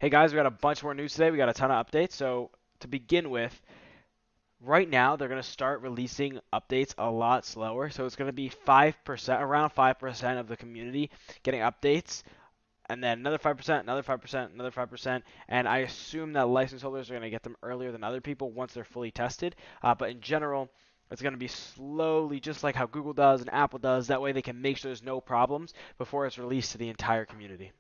Hey guys, we got a bunch more news today. We got a ton of updates. So to begin with, right now they're going to start releasing updates a lot slower. So it's going to be 5%, around 5% of the community getting updates, and then another 5%, another 5%, another 5%. And I assume that license holders are going to get them earlier than other people once they're fully tested. But in general, it's going to be slowly, just like how Google does and Apple does. That way they can make sure there's no problems before it's released to the entire community.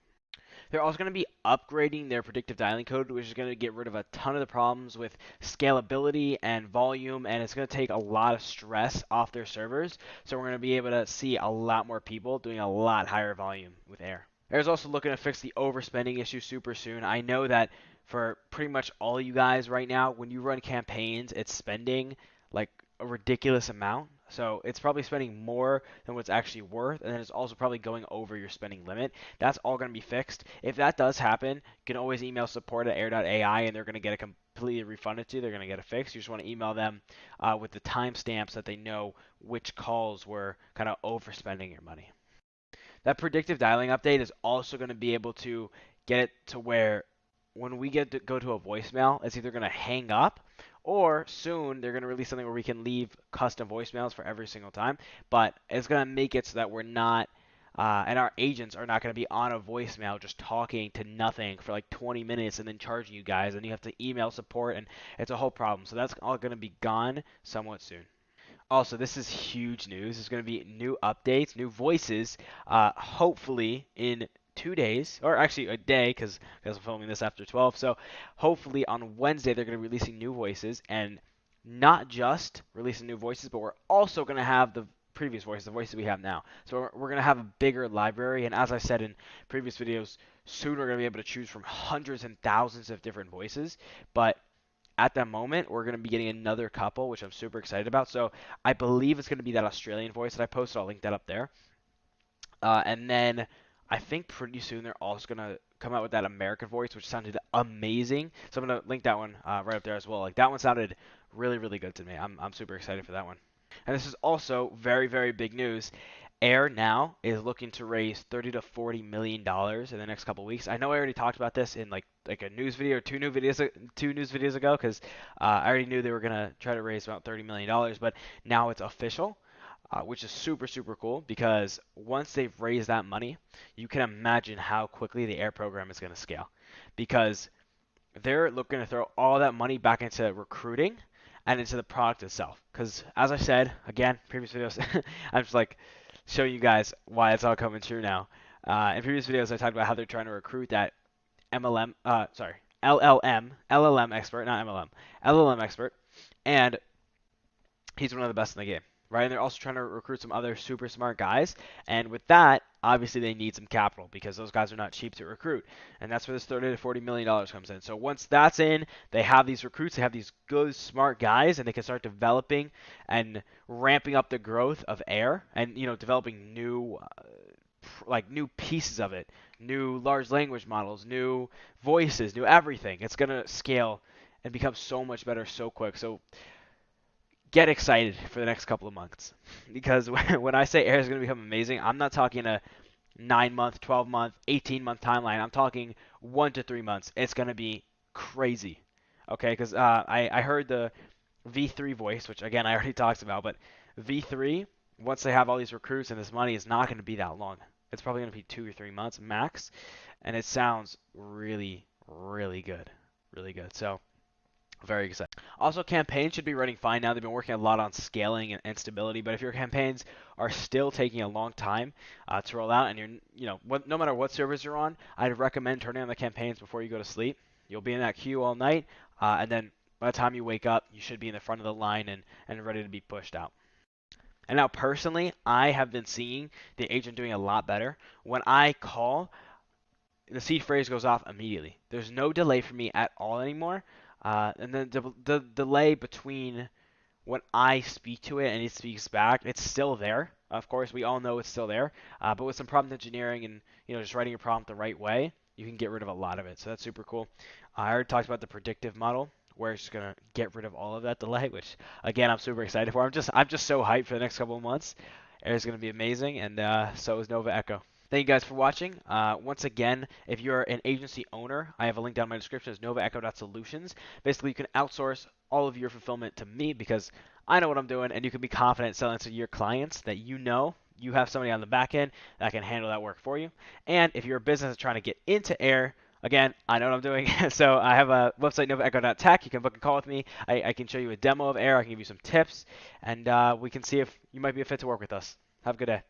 They're also going to be upgrading their predictive dialing code, which is going to get rid of a ton of the problems with scalability and volume, and it's going to take a lot of stress off their servers. So we're going to be able to see a lot more people doing a lot higher volume with Air. Air's also looking to fix the overspending issue super soon. I know that for pretty much all you guys right now, when you run campaigns, it's spending like a ridiculous amount. So it's probably spending more than what's actually worth, and then it's also probably going over your spending limit. That's all going to be fixed. If that does happen, you can always email support at air.ai, and they're going to get it completely refunded to you. They're going to get it fixed. You just want to email them with the timestamps that they know which calls were kind of overspending your money. That predictive dialing update is also going to be able to get it to where when we get to go to a voicemail, it's either going to hang up or soon they're going to release something where we can leave custom voicemails for every single time. But it's going to make it so that we're not, and our agents are not going to be on a voicemail just talking to nothing for like 20 minutes and then charging you guys. And you have to email support, and it's a whole problem. So that's all going to be gone somewhat soon. Also, this is huge news. There's going to be new updates, new voices, hopefully in 2 days, or actually a day, because I'm filming this after 12. So hopefully on Wednesday they're going to be releasing new voices, and not just releasing new voices, but we're also going to have the previous voices, the voices we have now. So we're going to have a bigger library, and as I said in previous videos, soon we're going to be able to choose from hundreds and thousands of different voices. But at the moment, we're going to be getting another couple, which I'm super excited about. So I believe it's going to be that Australian voice that I posted. I'll link that up there. And then I think pretty soon they're also going to come out with that American voice, which sounded amazing. So I'm going to link that one right up there as well. Like that one sounded really, really good to me. I'm super excited for that one. And this is also very, very big news. Air now is looking to raise 30 to 40 million dollars in the next couple of weeks. I know I already talked about this in like a news video or two news videos ago because I already knew they were gonna try to raise about 30 million dollars, but now it's official, which is super super cool because once they've raised that money, you can imagine how quickly the Air program is gonna scale because they're looking to throw all that money back into recruiting and into the product itself. Because as I said again, previous videos, I'm just like showing you guys why it's all coming true now. In previous videos, I talked about how they're trying to recruit that LLM expert, not MLM, LLM expert, and he's one of the best in the game, right? And they're also trying to recruit some other super smart guys. And with that, obviously they need some capital because those guys are not cheap to recruit. And that's where this 30 to 40 million dollars comes in. So once that's in, they have these recruits, they have these good smart guys, and they can start developing and ramping up the growth of Air, and developing new like new pieces of it, new large language models, new voices, new everything. It's gonna scale and become so much better so quick. So get excited for the next couple of months because when I say Air is going to become amazing, I'm not talking a 9 month, 12 month, 18 month timeline. I'm talking 1 to 3 months. It's going to be crazy. Okay, because I heard the V3 voice, which again I already talked about, but V3, once they have all these recruits and this money, is not going to be that long. It's probably going to be 2 or 3 months max, and it sounds really, really good, really good. So very excited. Also, campaigns should be running fine now. They've been working a lot on scaling and stability, but if your campaigns are still taking a long time to roll out, and no matter what servers you're on, I'd recommend turning on the campaigns before you go to sleep. You'll be in that queue all night, and then by the time you wake up, you should be in the front of the line and ready to be pushed out. And now, personally, I have been seeing the agent doing a lot better. When I call, the seed phrase goes off immediately. There's no delay for me at all anymore. And then the delay between when I speak to it and it speaks back, it's still there. Of course, we all know it's still there. But with some prompt engineering and just writing your prompt the right way, you can get rid of a lot of it. So that's super cool. I already talked about the predictive model, where it's just gonna get rid of all of that delay, which again I'm super excited for. I'm just so hyped for the next couple of months. It's gonna be amazing, and so is Nova Echo. Thank you guys for watching. Once again, if you're an agency owner, I have a link down in my description. It's novaecho.solutions. Basically, you can outsource all of your fulfillment to me because I know what I'm doing, and you can be confident selling to your clients that you have somebody on the back end that can handle that work for you. And if you're a business that's trying to get into air, again, I know what I'm doing. So I have a website, novaecho.tech. You can book a call with me. I can show you a demo of air. I can give you some tips, and we can see if you might be a fit to work with us. Have a good day.